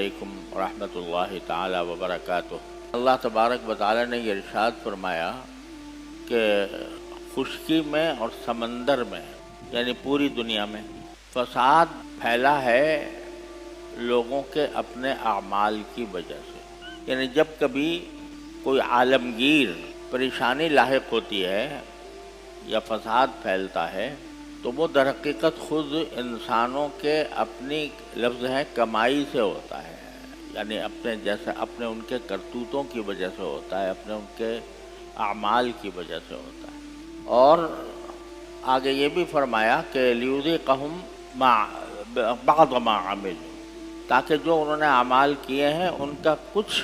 علیکم ورحمۃ اللہ تعالی وبرکاتہ۔ اللہ تبارک و تعالی نے یہ ارشاد فرمایا کہ خشکی میں اور سمندر میں یعنی پوری دنیا میں فساد پھیلا ہے لوگوں کے اپنے اعمال کی وجہ سے۔ یعنی جب کبھی کوئی عالمگیر پریشانی لاحق ہوتی ہے یا فساد پھیلتا ہے تو وہ در حقیقت خود انسانوں کے اپنی لفظ ہے کمائی سے ہوتا ہے، یعنی اپنے ان کے کرتوتوں کی وجہ سے ہوتا ہے، اپنے ان کے اعمال کی وجہ سے ہوتا ہے۔ اور آگے یہ بھی فرمایا کہ لیذیقہم بعض ما عملوا، تاکہ جو انہوں نے اعمال کیے ہیں ان کا کچھ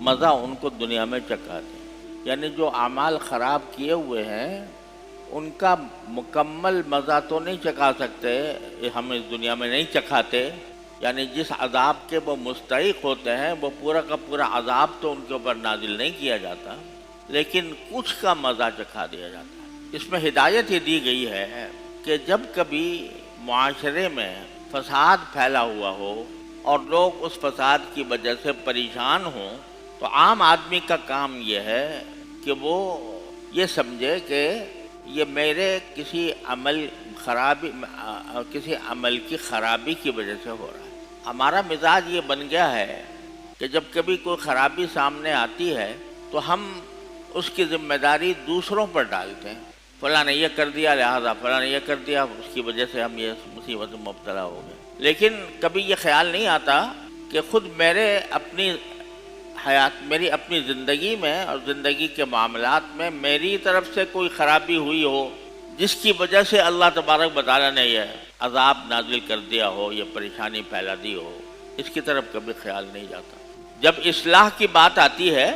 مزہ ان کو دنیا میں چکھا دیں۔ یعنی جو اعمال خراب کیے ہوئے ہیں ان کا مکمل مزہ تو نہیں چکھا سکتے، ہم اس دنیا میں نہیں چکھاتے، یعنی جس عذاب کے وہ مستحق ہوتے ہیں وہ پورا کا پورا عذاب تو ان کے اوپر نازل نہیں کیا جاتا، لیکن کچھ کا مزہ چکھا دیا جاتا ہے۔ اس میں ہدایت یہ دی گئی ہے کہ جب کبھی معاشرے میں فساد پھیلا ہوا ہو اور لوگ اس فساد کی وجہ سے پریشان ہوں تو عام آدمی کا کام یہ ہے کہ وہ یہ سمجھے کہ یہ میرے کسی عمل کی خرابی کی وجہ سے ہو رہا ہے۔ ہمارا مزاج یہ بن گیا ہے کہ جب کبھی کوئی خرابی سامنے آتی ہے تو ہم اس کی ذمہ داری دوسروں پر ڈالتے ہیں، فلاں نے یہ کر دیا لہذا فلاں نے یہ کر دیا، اس کی وجہ سے ہم یہ مصیبت میں مبتلا ہو گئے۔ لیکن کبھی یہ خیال نہیں آتا کہ خود میری اپنی زندگی میں اور زندگی کے معاملات میں میری طرف سے کوئی خرابی ہوئی ہو جس کی وجہ سے اللہ تبارک و تعالیٰ نے یہ عذاب نازل کر دیا ہو، یہ پریشانی پھیلا دی ہو، اس کی طرف کبھی خیال نہیں جاتا۔ جب اصلاح کی بات آتی ہے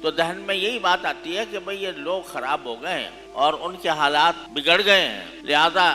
تو ذہن میں یہی بات آتی ہے کہ بھئی یہ لوگ خراب ہو گئے ہیں اور ان کے حالات بگڑ گئے ہیں، لہذا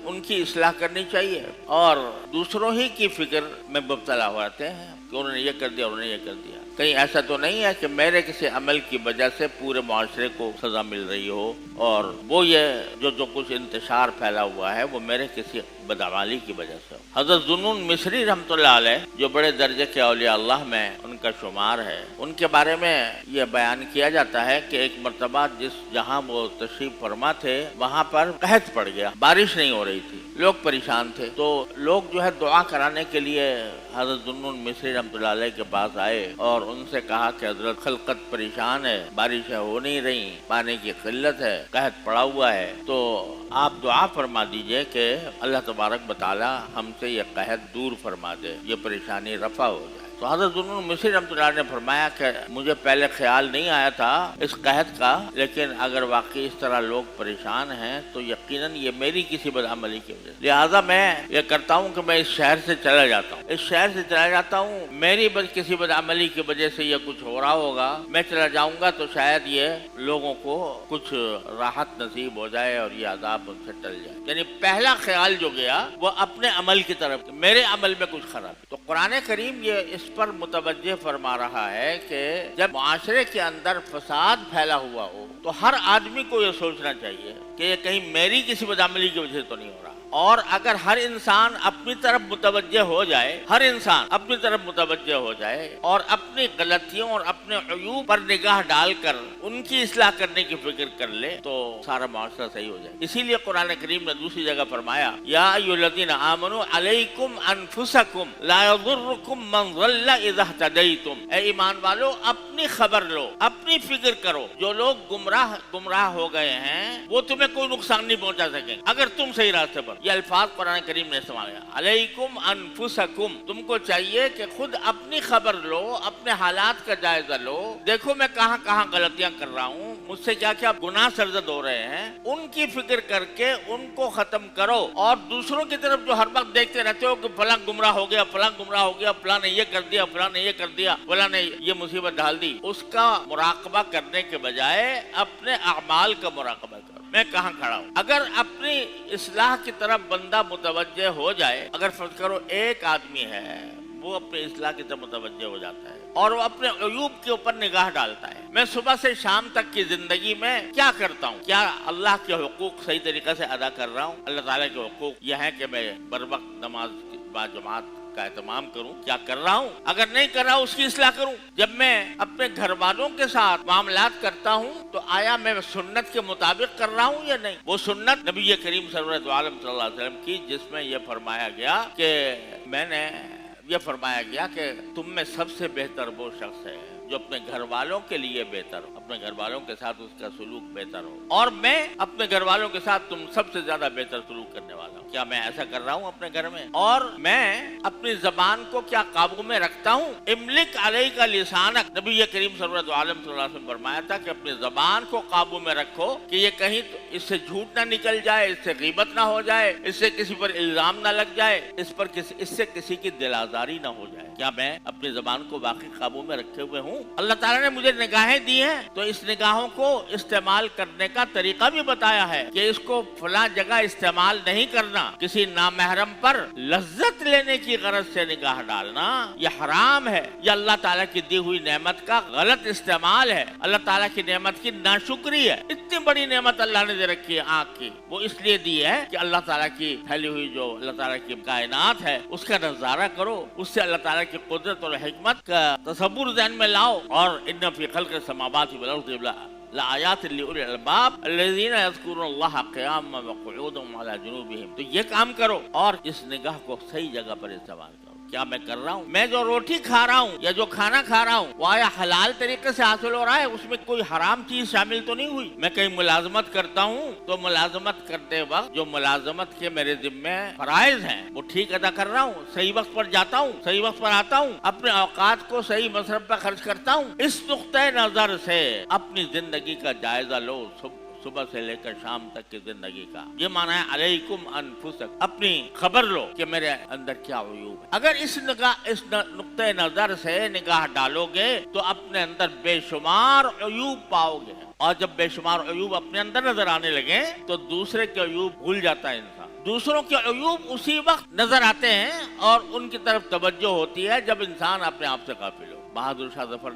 ان کی اصلاح کرنی چاہیے، اور دوسروں ہی کی فکر میں مبتلا ہو جاتے ہیں کہ انہوں نے یہ کر دیا، انہوں نے یہ کر دیا۔ کہیں ایسا تو نہیں ہے کہ میرے کسی عمل کی وجہ سے پورے معاشرے کو سزا مل رہی ہو اور وہ یہ جو کچھ انتشار پھیلا ہوا ہے وہ میرے کسی بدعمالی کی وجہ سے ہو۔ حضرت ذوالنون مصری رحمۃ اللہ علیہ جو بڑے درجے کے اولیاء اللہ میں ان کا شمار ہے، ان کے بارے میں یہ بیان کیا جاتا ہے کہ ایک مرتبہ جہاں وہ تشریف فرما تھے وہاں پر قحط پڑ گیا، بارش نہیں ہو رہی تھی، لوگ پریشان تھے، تو لوگ جو ہے دعا کرانے کے لیے حضرت ذوالنون مصری رحمۃ اللہ علیہ کے پاس آئے اور ان سے کہا کہ حضرت خلقت پریشان ہے، بارشیں ہو نہیں رہی، پانی کی قلت ہے، قحط پڑا ہوا ہے، تو آپ دعا فرما دیجئے کہ اللہ تبارک و تعالی ہم سے یہ قحط دور فرما دے، یہ پریشانی رفع ہو جائے۔ تو حضرت ذوالنون مصری رحمۃ اللہ علیہ نے فرمایا کہ مجھے پہلے خیال نہیں آیا تھا اس قحط کا، لیکن اگر واقعی اس طرح لوگ پریشان ہیں تو یقیناً یہ میری کسی بدعملی کی وجہ سے، لہٰذا میں یہ کرتا ہوں کہ میں اس شہر سے چلا جاتا ہوں، میری کسی بدعملی کی وجہ سے یہ کچھ ہو رہا ہوگا، میں چلا جاؤں گا تو شاید یہ لوگوں کو کچھ راحت نصیب ہو جائے اور یہ عذاب ان سے ٹل جائے۔ یعنی پہلا خیال جو گیا وہ اپنے عمل کی طرف، میرے عمل میں کچھ خراب۔ تو قرآن کریم یہ اس پر متوجہ فرما رہا ہے کہ جب معاشرے کے اندر فساد پھیلا ہوا ہو تو ہر آدمی کو یہ سوچنا چاہیے کہ یہ کہیں میری کسی بدعملی کی وجہ سے تو نہیں ہو رہا، اور اگر ہر انسان اپنی طرف متوجہ ہو جائے اور اپنی غلطیوں اور اپنے عیوب پر نگاہ ڈال کر ان کی اصلاح کرنے کی فکر کر لے تو سارا معاشرہ صحیح ہو جائے۔ اسی لیے قرآن کریم نے دوسری جگہ فرمایا یا ایھا الذین آمنوا علیکم انفسکم لا یضرکم من ضل اذا اہتدیتم، اے ایمان والو اپنی خبر لو، اپنی فکر کرو، جو لوگ گمراہ ہو گئے ہیں وہ تمہیں کوئی نقصان نہیں پہنچا سکیں اگر تم صحیح راستے پر۔ یہ الفاظ قرآن کریم نے استعمال کیا، علیکم انفسکم، تم کو چاہیے کہ خود اپنی خبر لو، اپنے حالات کا جائزہ لو، دیکھو میں کہاں کہاں غلطیاں کر رہا ہوں، مجھ سے کیا کیا گناہ سرزد ہو رہے ہیں، ان کی فکر کر کے ان کو ختم کرو، اور دوسروں کی طرف جو ہر وقت دیکھتے رہتے ہو کہ فلاں گمراہ ہو گیا، فلاں نے یہ کر دیا، فلاں نے یہ مصیبت ڈال دی، اس کا مراقبہ کرنے کے بجائے اپنے اعمال کا مراقبہ کرو، میں کہاں کھڑا ہوں۔ اگر اپنی اصلاح کی طرف بندہ متوجہ ہو جائے، اگر فرض کرو ایک آدمی ہے وہ اپنے اصلاح کی طرف متوجہ ہو جاتا ہے اور وہ اپنے عیوب کے اوپر نگاہ ڈالتا ہے، میں صبح سے شام تک کی زندگی میں کیا کرتا ہوں، کیا اللہ کے حقوق صحیح طریقے سے ادا کر رہا ہوں۔ اللہ تعالیٰ کے حقوق یہ ہیں کہ میں بر وقت نماز با جماعت کا اہتمام کروں, کیا کر رہا ہوں, اگر نہیں کر رہا اس کی اصلاح کروں. جب میں اپنے گھر والوں کے ساتھ معاملات کرتا ہوں تو آیا میں سنت کے مطابق کر رہا ہوں یا نہیں. وہ سنت نبی کریم سرورت عالم صلی اللہ علیہ وسلم کی, جس میں یہ فرمایا گیا کہ تم میں سب سے بہتر وہ شخص ہے جو اپنے گھر والوں کے لیے بہتر ہو, اپنے گھر والوں کے ساتھ اس کا سلوک بہتر ہو, اور میں اپنے گھر والوں کے ساتھ تم سب سے زیادہ بہتر سلوک کرنے والا ہوں. کیا میں ایسا کر رہا ہوں اپنے گھر میں؟ اور میں اپنی زبان کو کیا قابو میں رکھتا ہوں؟ املک علیک لسانک, نبی کریم سرورت عالم صلی اللہ علیہ وسلم فرمایا تھا کہ اپنی زبان کو قابو میں رکھو کہ یہ کہیں اس سے جھوٹ نہ نکل جائے, اس سے غیبت نہ ہو جائے, اس سے کسی پر الزام نہ لگ جائے, اس سے کسی کی دل آزاری نہ ہو جائے. کیا میں اپنی زبان کو باقی قابو میں رکھے ہوئے ہوں؟ اللہ تعالیٰ نے مجھے نگاہیں دی ہیں تو اس نگاہوں کو استعمال کرنے کا طریقہ بھی بتایا ہے کہ اس کو فلاں جگہ استعمال نہیں کرنا. کسی نامحرم پر لذت لینے کی غرض سے نگاہ ڈالنا یہ حرام ہے, یہ اللہ تعالیٰ کی دی ہوئی نعمت کا غلط استعمال ہے, اللہ تعالیٰ کی نعمت کی ناشکری ہے. اتنی بڑی نعمت اللہ نے دے رکھی ہے آنکھ کی, وہ اس لیے دی ہے کہ اللہ تعالیٰ کی پھیلی ہوئی جو اللہ تعالیٰ کی کائنات ہے اس کا نظارہ کرو, اس سے اللہ تعالیٰ کی قدرت اور حکمت کا تصور ذہن میں لاؤ. اور ان فی خلق السماوات والارض لآیات لأولی الالباب الذین یذکرون اللہ قیاما وقعودا وعلی جنوبہم. تو یہ کام کرو اور اس نگاہ کو صحیح جگہ پر استعمال کرو. کیا میں کر رہا ہوں؟ میں جو روٹی کھا رہا ہوں یا جو کھانا کھا رہا ہوں وہ آیا حلال طریقے سے حاصل ہو رہا ہے؟ اس میں کوئی حرام چیز شامل تو نہیں ہوئی؟ میں کہیں ملازمت کرتا ہوں تو ملازمت کرتے وقت جو ملازمت کے میرے ذمہ فرائض ہیں وہ ٹھیک ادا کر رہا ہوں, صحیح وقت پر جاتا ہوں, صحیح وقت پر آتا ہوں, اپنے اوقات کو صحیح مصرف پر خرچ کرتا ہوں. اس نقطۂ نظر سے اپنی زندگی کا جائزہ لو, صبح سے لے کر شام تک کی زندگی کا. یہ معنی ہے علیکم انفسک, اپنی خبر لو کہ میرے اندر کیا عیوب ہے. اگر اس نقطۂ نظر سے نگاہ ڈالو گے تو اپنے اندر بے شمار عیوب پاؤ گے, اور جب بے شمار عیوب اپنے اندر نظر آنے لگے تو دوسرے کے عیوب بھول جاتا ہے انسان. دوسروں کے عیوب اسی وقت نظر آتے ہیں اور ان کی طرف توجہ ہوتی ہے جب انسان اپنے آپ سے غافل ہو. بہادر شاہ ظفر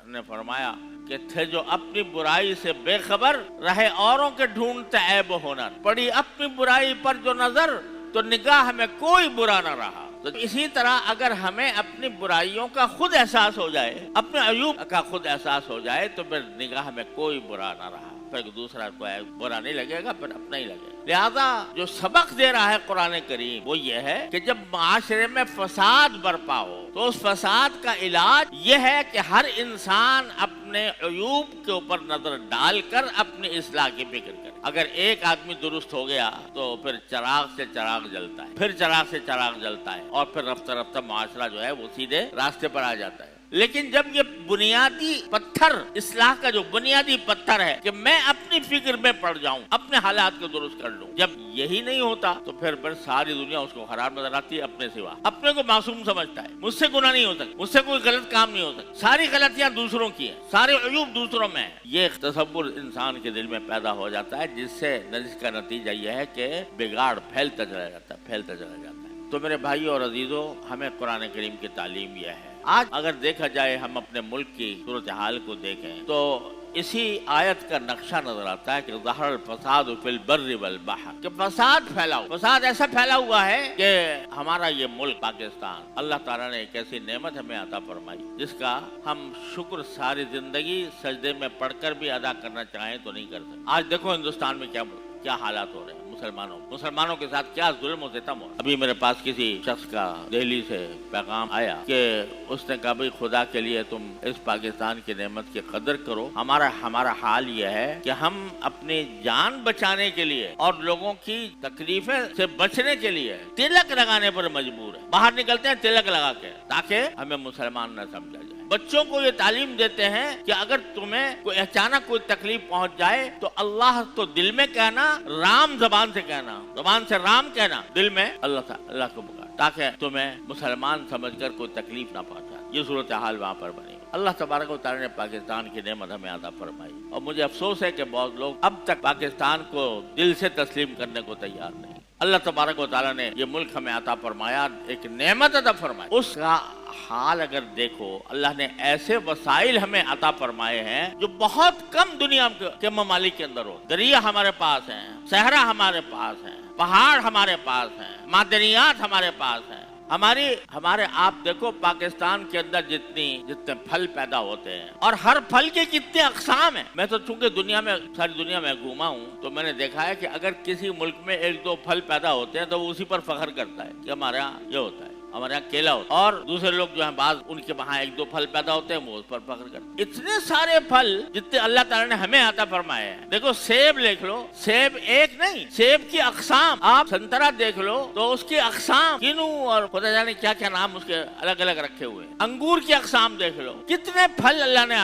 نے فرمایا کہ تھے جو اپنی برائی سے بے خبر, رہے اوروں کے ڈھونڈتے عیب و ہنر, پڑی اپنی برائی پر جو نظر تو نگاہ میں کوئی برا نہ رہا. تو اسی طرح اگر ہمیں اپنی برائیوں کا خود احساس ہو جائے, اپنے عیوب کا خود احساس ہو جائے تو پھر نگاہ میں کوئی برا نہ رہا, پھر دوسرا کو برا نہیں لگے گا, پھر اپنا ہی لگے گا. لہذا جو سبق دے رہا ہے قرآن کریم وہ یہ ہے کہ جب معاشرے میں فساد برپا ہو تو اس فساد کا علاج یہ ہے کہ ہر انسان اپنے عیوب کے اوپر نظر ڈال کر اپنی اصلاح کی فکر کرے. اگر ایک آدمی درست ہو گیا تو پھر چراغ سے چراغ جلتا ہے, پھر چراغ سے چراغ جلتا ہے, اور پھر رفتہ رفتہ معاشرہ جو ہے وہ سیدھے راستے پر آ جاتا ہے. لیکن جب یہ بنیادی پتھر, اصلاح کا جو بنیادی پتھر ہے کہ میں اپنی فکر میں پڑ جاؤں, اپنے حالات کو درست کر لوں, جب یہی نہیں ہوتا تو پھر ساری دنیا اس کو خراب نظر آتی ہے اپنے سوا. اپنے کو معصوم سمجھتا ہے, مجھ سے گناہ نہیں ہو سکتا, مجھ سے کوئی غلط کام نہیں ہو سکتا, ساری غلطیاں دوسروں کی ہیں, سارے عیوب دوسروں میں ہیں. یہ تصور انسان کے دل میں پیدا ہو جاتا ہے جس کا نتیجہ یہ ہے کہ بگاڑ پھیلتا چلا جاتا ہے. تو میرے بھائی اور عزیزوں, ہمیں قرآن کریم کی تعلیم یہ ہے. آج اگر دیکھا جائے ہم اپنے ملک کی صورتحال کو دیکھیں تو اسی آیت کا نقشہ نظر آتا ہے کہ ظہر الفساد فی البر والبحر, کہ فساد ایسا پھیلا ہوا ہے کہ ہمارا یہ ملک پاکستان, اللہ تعالیٰ نے ایک ایسی نعمت ہمیں عطا فرمائی جس کا ہم شکر ساری زندگی سجدے میں پڑھ کر بھی ادا کرنا چاہیں تو نہیں کر سکتے. آج دیکھو ہندوستان میں کیا حالات ہو رہے ہیں, مسلمانوں کے ساتھ کیا ظلم و ستم ہو. ابھی میرے پاس کسی شخص کا دہلی سے پیغام آیا کہ اس نے کہا بھئی خدا کے لیے تم اس پاکستان کی نعمت کی قدر کرو. ہمارا حال یہ ہے کہ ہم اپنی جان بچانے کے لیے اور لوگوں کی تکلیفیں سے بچنے کے لیے تلک لگانے پر مجبور ہیں. باہر نکلتے ہیں تلک لگا کے تاکہ ہمیں مسلمان نہ سمجھا جائے. بچوں کو یہ تعلیم دیتے ہیں کہ اگر تمہیں کوئی اچانک کوئی تکلیف پہنچ جائے تو اللہ تو دل میں کہنا, رام زبان سے کہنا, زبان سے رام کہنا, دل میں اللہ کو پکار, تاکہ تمہیں مسلمان سمجھ کر کوئی تکلیف نہ پہنچائے. یہ صورتحال وہاں پر بنی. اللہ تبارک و تعالی نے پاکستان کی نعمت ہمیں عطا فرمائی, اور مجھے افسوس ہے کہ بہت لوگ اب تک پاکستان کو دل سے تسلیم کرنے کو تیار نہیں. اللہ تبارک و تعالی نے یہ ملک ہمیں عطا فرمایا, ایک نعمت عطا فرمائی. اس کا حال اگر دیکھو, اللہ نے ایسے وسائل ہمیں عطا فرمائے ہیں جو بہت کم دنیا کے ممالک کے اندر ہو. دریا ہمارے پاس ہیں, صحرا ہمارے پاس ہیں, پہاڑ ہمارے پاس ہیں, معدنیات ہمارے پاس ہیں, ہمارے آپ دیکھو پاکستان کے اندر جتنے پھل پیدا ہوتے ہیں اور ہر پھل کے کتنے اقسام ہیں. میں تو چونکہ ساری دنیا میں گھوما ہوں تو میں نے دیکھا ہے کہ اگر کسی ملک میں 1-2 پھل پیدا ہوتے ہیں تو وہ اسی پر فخر کرتا ہے کہ ہمارے یہاں یہ ہوتا ہے, ہمارے یہاں کیلا ہوتا ہے, اور دوسرے لوگ جو ہیں بعض ان کے وہاں 1-2 پھل پیدا ہوتے ہیں وہ اس پر فخر کرتے ہیں. اتنے سارے پھل جتنے اللہ تعالیٰ نے ہمیں عطا فرمائے ہیں. دیکھو سیب دیکھ لو, سیب ایک نہیں, سیب کی اقسام. آپ سنترا دیکھ لو تو اس کی اقسام کینو اور خدا جانے کیا کیا نام اس کے الگ الگ رکھے ہوئے ہیں. انگور کی اقسام دیکھ لو. کتنے پھل اللہ نے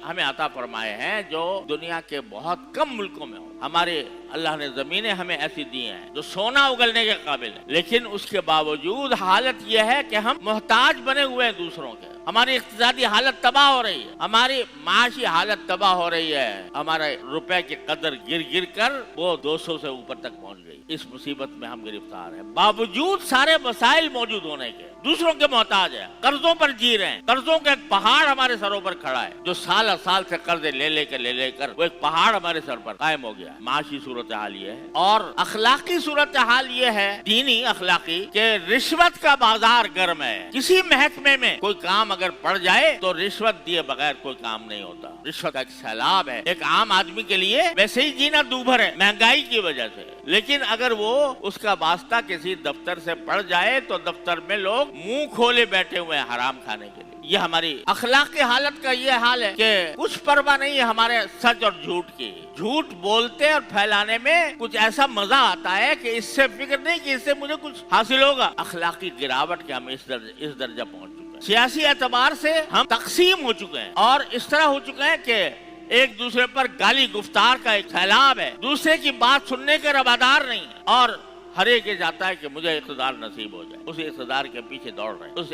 ہمیں عطا فرمائے ہیں جو دنیا کے بہت کم ملکوں میں ہو. ہمارے اللہ نے زمینیں ہمیں ایسی دی ہیں جو سونا اگلنے کے قابل ہے, لیکن اس کے باوجود حالت یہ ہے کہ ہم محتاج بنے ہوئے ہیں دوسروں کے. ہماری اقتصادی حالت تباہ ہو رہی ہے, ہماری معاشی حالت تباہ ہو رہی ہے. ہمارے روپے کی قدر گر کر وہ 200 سے اوپر تک پہنچ گئی. اس مصیبت میں ہم گرفتار ہیں, باوجود سارے وسائل موجود ہونے کے دوسروں کے محتاج ہیں, قرضوں پر جی رہے ہیں. قرضوں کا ایک پہاڑ ہمارے سروں پر کھڑا ہے جو سال سے قرضے لے کر وہ ایک پہاڑ ہمارے سر پر قائم ہو گیا. معاشی صورتحال یہ ہے, اور اخلاقی صورتحال یہ ہے, دینی اخلاقی, کہ رشوت کا بازار گرم ہے. کسی محکمے میں کوئی کام اگر پڑ جائے تو رشوت دیے بغیر کوئی کام نہیں ہوتا. رشوت کا ایک سیلاب ہے. ایک عام آدمی کے لیے ویسے ہی جینا دوبھر ہے مہنگائی کی وجہ سے, لیکن اگر وہ اس کا واسطہ کسی دفتر سے پڑ جائے تو دفتر میں لوگ منہ کھولے بیٹھے ہوئے ہیں حرام کھانے کے لیے. یہ ہماری اخلاقی حالت کا یہ حال ہے کہ کچھ پرواہ نہیں ہے ہمارے سچ اور جھوٹ کی. جھوٹ بولتے اور پھیلانے میں کچھ ایسا مزہ آتا ہے کہ اس سے فکر نہیں کہ اس سے مجھے کچھ حاصل ہوگا. اخلاقی گراوٹ کے ہم اس درجہ پہنچ چکے ہیں. سیاسی اعتبار سے ہم تقسیم ہو چکے ہیں اور اس طرح ہو چکے ہیں کہ ایک دوسرے پر گالی گفتار کا ایک سیلاب ہے. دوسرے کی بات سننے کے روادار نہیں ہے, اور ہر ایک یہ چاہتا ہے کہ مجھے اقتدار نصیب ہو جائے. اسی اقتدار کے پیچھے دوڑ رہے ہیں. اس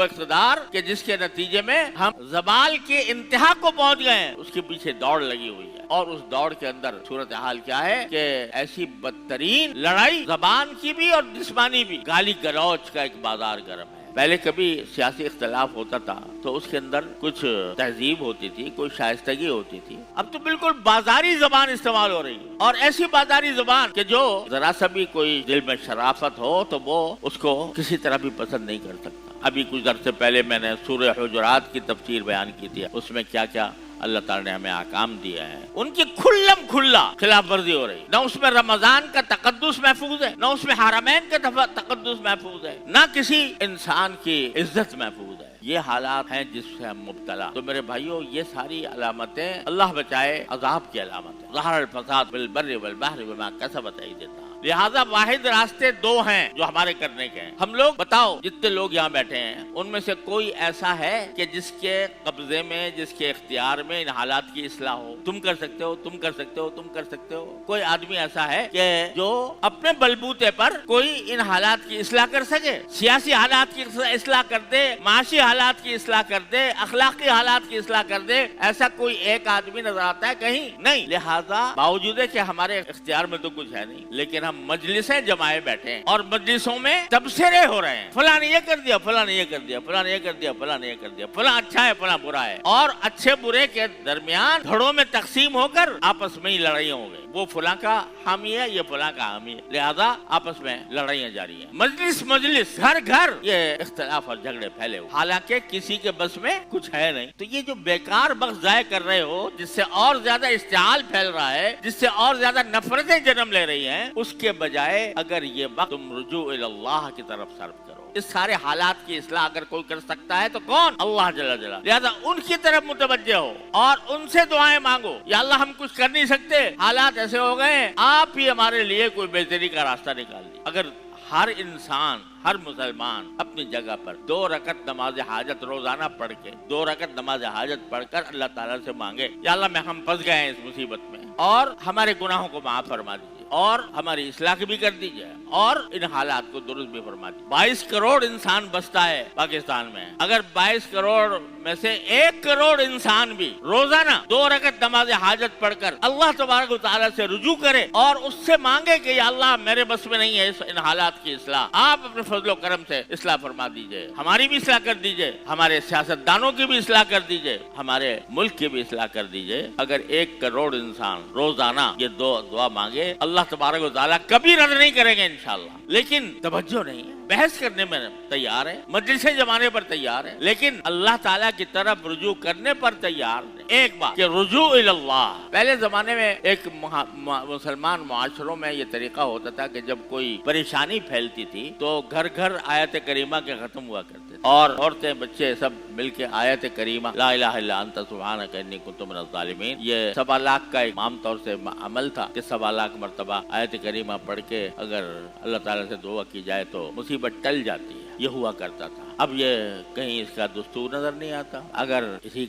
اقتدار کے جس کے نتیجے میں ہم زوال کی انتہا کو پہنچ گئے ہیں, اس کے پیچھے دوڑ لگی ہوئی ہے. اور اس دوڑ کے اندر صورتحال کیا ہے کہ ایسی بدترین لڑائی, زبان کی بھی اور جسمانی بھی, گالی گلوچ کا ایک بازار گرم ہے. پہلے کبھی سیاسی اختلاف ہوتا تھا تو اس کے اندر کچھ تہذیب ہوتی تھی, کوئی شائستگی ہوتی تھی. اب تو بالکل بازاری زبان استعمال ہو رہی ہے, اور ایسی بازاری زبان کہ جو ذرا سا بھی کوئی دل میں شرافت ہو تو وہ اس کو کسی طرح بھی پسند نہیں کر سکتا. ابھی کچھ عرصے پہلے میں نے سورہ حجرات کی تفسیر بیان کی تھی. اس میں کیا کیا اللہ تعالی نے ہمیں احکام دیا ہے, ان کی کھلم کھلا خلاف ورزی ہو رہی. نہ اس میں رمضان کا تقدس محفوظ ہے, نہ اس میں حرمین کا تقدس محفوظ ہے, نہ کسی انسان کی عزت محفوظ ہے. یہ حالات ہیں جس سے ہم مبتلا. تو میرے بھائیوں, یہ ساری علامتیں اللہ بچائے عذاب کی علامت ہیں. ظہر الفساد فی البر والبحر بما کسبت ایدی الناس. لہذا واحد راستے 2 ہیں جو ہمارے کرنے کے ہیں. ہم لوگ بتاؤ جتنے لوگ یہاں بیٹھے ہیں ان میں سے کوئی ایسا ہے کہ جس کے قبضے میں, جس کے اختیار میں ان حالات کی اصلاح ہو؟ تم کر سکتے ہو, تم کر سکتے ہو, تم کر سکتے ہو. کوئی آدمی ایسا ہے کہ جو اپنے بلبوتے پر کوئی ان حالات کی اصلاح کر سکے؟ سیاسی حالات کی اصلاح کر دے, معاشی حالات کی اصلاح کر دے, اخلاقی حالات کی اصلاح کر دے, ایسا کوئی ایک آدمی نظر آتا ہے کہیں؟ نہیں. لہذا باوجود ہے کہ ہمارے اختیار میں تو کچھ ہے نہیں, لیکن ہم مجلسیں جمائے بیٹھے ہیں اور مجلسوں میں تبصرے ہو رہے ہیں. فلاں نے یہ کر دیا, فلاں نے یہ کر دیا, فلاں نے یہ کر دیا, فلاں نے یہ کر دیا, فلاں اچھا ہے, فلاں برا ہے, اور اچھے برے کے درمیان دھڑوں میں تقسیم ہو کر آپس میں ہی لڑائیاں ہو گئی. وہ فلاں کا حامی ہے, یہ فلاں کا حامی ہے, لہذا آپس میں لڑائیاں جاری ہیں. مجلس گھر یہ اختلاف اور جھگڑے پھیلے ہوئے, حالانکہ کسی کے بس میں کچھ ہے نہیں. تو یہ جو بیکار وقت ضائع کر رہے ہو, جس سے اور زیادہ اشتعال پھیل رہا ہے, جس سے اور زیادہ نفرتیں جنم لے رہی ہیں, اس کے بجائے اگر یہ وقت تم رجوع اللہ کی طرف صرف کرو. اس سارے حالات کی اصلاح اگر کوئی کر سکتا ہے تو کون؟ اللہ جل جلالہ. لہذا ان کی طرف متوجہ ہو اور ان سے دعائیں مانگو. یا اللہ ہم کچھ کر نہیں سکتے, حالات ایسے ہو گئے, آپ ہی ہمارے لیے کوئی بہتری کا راستہ نکال دی. اگر ہر انسان, ہر مسلمان اپنی جگہ پر 2 رکعت نماز حاجت روزانہ پڑھ کے 2 رکعت نماز حاجت پڑھ کر اللہ تعالیٰ سے مانگے, یا اللہ ہم پھنس گئے ہیں اس مصیبت میں, اور ہمارے گناہوں کو معاف فرما دیجیے, اور ہماری اصلاح بھی کر دیجیے, اور ان حالات کو درست بھی فرما دیجیے. 22 کروڑ انسان بستا ہے پاکستان میں. اگر 22 کروڑ میں سے 1 کروڑ انسان بھی روزانہ 2 رکعت نماز حاجت پڑھ کر اللہ تبارک و تعالیٰ سے رجوع کرے اور اس سے مانگے کہ یا اللہ میرے بس میں نہیں ہے ان حالات کی اصلاح، آپ اپنے فضل و کرم سے اصلاح فرما دیجئے، ہماری بھی اصلاح کر دیجئے، ہمارے سیاستدانوں کی بھی اصلاح کر دیجئے، ہمارے ملک کی بھی اصلاح کر دیجئے۔ اگر 1 کروڑ انسان روزانہ یہ دعا مانگے، اللہ تبارک و تعالیٰ کبھی رد نہیں کریں گے انشاءاللہ۔ لیکن توجہ نہیں ہے، بحث کرنے میں تیار ہے، مجلسیں جمانے پر تیار ہے، لیکن اللہ تعالیٰ کی طرف رجوع کرنے پر تیار نہیں۔ ایک بات کہ رجوع اللہ، پہلے زمانے میں ایک مسلمان معاشروں میں یہ طریقہ ہوتا تھا کہ جب کوئی پریشانی پھیلتی تھی تو گھر گھر آیت کریمہ کے ختم ہوا کرتے تھے، اور عورتیں بچے سب مل کے آیت کریمہ لا الہ الا انت سبحانک انی کنت من الظالمین، یہ 1.25 لاکھ کا ایک عام طور سے عمل تھا کہ 1.25 لاکھ مرتبہ آیت کریمہ پڑھ کے اگر اللہ تعالیٰ سے دعا کی جائے تو مصیبت ٹل جاتی ہے، یہ ہوا کرتا تھا۔ اب یہ کہیں اس کا دستور نظر نہیں آتا۔ اگر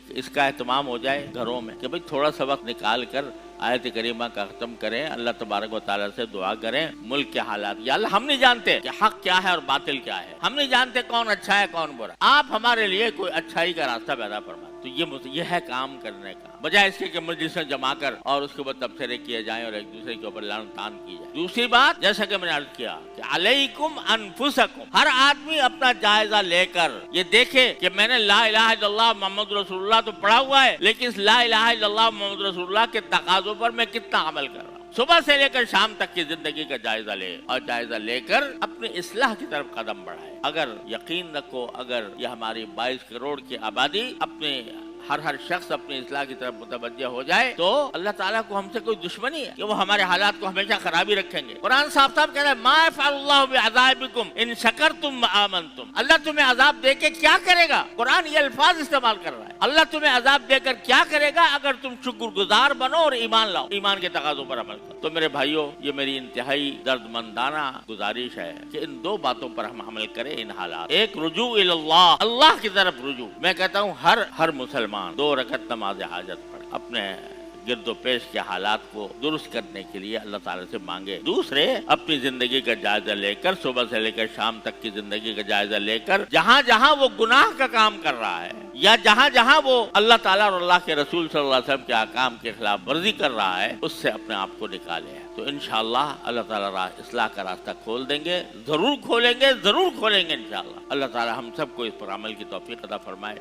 اس کا اہتمام ہو جائے گھروں میں کہ بھئی تھوڑا سا وقت نکال کر آیت کریمہ کا ختم کریں، اللہ تبارک و تعالیٰ سے دعا کریں، ملک کے حالات، یا اللہ ہم نہیں جانتے کہ حق کیا ہے اور باطل کیا ہے، ہم نہیں جانتے کون اچھا ہے کون برا، آپ ہمارے لیے کوئی اچھائی کا راستہ پیدا فرما۔ تو یہ ہے کام کرنے کا، بجائے اس کے کہ مجلسیں جما کر اور اس کے اوپر تبصرے کیے جائیں اور ایک دوسرے کے اوپر لعن طعن کی جائے۔ دوسری بات، جیسا کہ میں نے عرض کیا کہ علیکم انفسکم، ہر آدمی اپنا جائزہ لے کر یہ دیکھے کہ میں نے لا الہ الا اللہ محمد رسول اللہ تو پڑھا ہوا ہے، لیکن اس لا الہ الا اللہ محمد رسول اللہ کے تقاضوں پر میں کتنا عمل کر رہا ہوں۔ صبح سے لے کر شام تک کی زندگی کا جائزہ لے اور جائزہ لے کر اپنی اصلاح کی طرف قدم بڑھائے۔ اگر یقین رکھو، اگر یہ ہماری 22 کروڑ کی آبادی اپنے ہر شخص اپنی اصلاح کی طرف متوجہ ہو جائے تو اللہ تعالیٰ کو ہم سے کوئی دشمنی ہے کہ وہ ہمارے حالات کو ہمیشہ خرابی رکھیں گے۔ قرآن صاف کہہ رہا ہے ما یفعل اللہ بعذابکم ان شکرتم وآمنتم، اللہ تمہیں عذاب دے کے کیا کرے گا؟ قرآن یہ الفاظ استعمال کر رہا ہے، اللہ تمہیں عذاب دے کر کیا کرے گا اگر تم شکر گزار بنو اور ایمان لاؤ، ایمان کے تقاضوں پر عمل کرو۔ تو میرے بھائیوں، یہ میری انتہائی درد مندانہ گزارش ہے کہ ان 2 باتوں پر ہم عمل کریں ان حالات۔ ایک رجوع اللہ، اللہ کی طرف رجوع۔ میں کہتا ہوں ہر مسلمان 2 رکعت نماز حاجت پڑھ اپنے گرد و پیش کے حالات کو درست کرنے کے لیے اللہ تعالیٰ سے مانگے۔ دوسرے، اپنی زندگی کا جائزہ لے کر، صبح سے لے کر شام تک کی زندگی کا جائزہ لے کر، جہاں جہاں وہ گناہ کا کام کر رہا ہے یا جہاں جہاں وہ اللہ تعالیٰ اور اللہ کے رسول صلی اللہ علیہ وسلم کے احکام کے خلاف ورزی کر رہا ہے، اس سے اپنے آپ کو نکالے۔ تو انشاءاللہ اللہ تعالیٰ اصلاح کا راستہ کھول دیں گے، ضرور کھولیں گے انشاءاللہ۔ اللہ تعالیٰ ہم سب کو اس پر عمل کی توفیق عطا فرمائے۔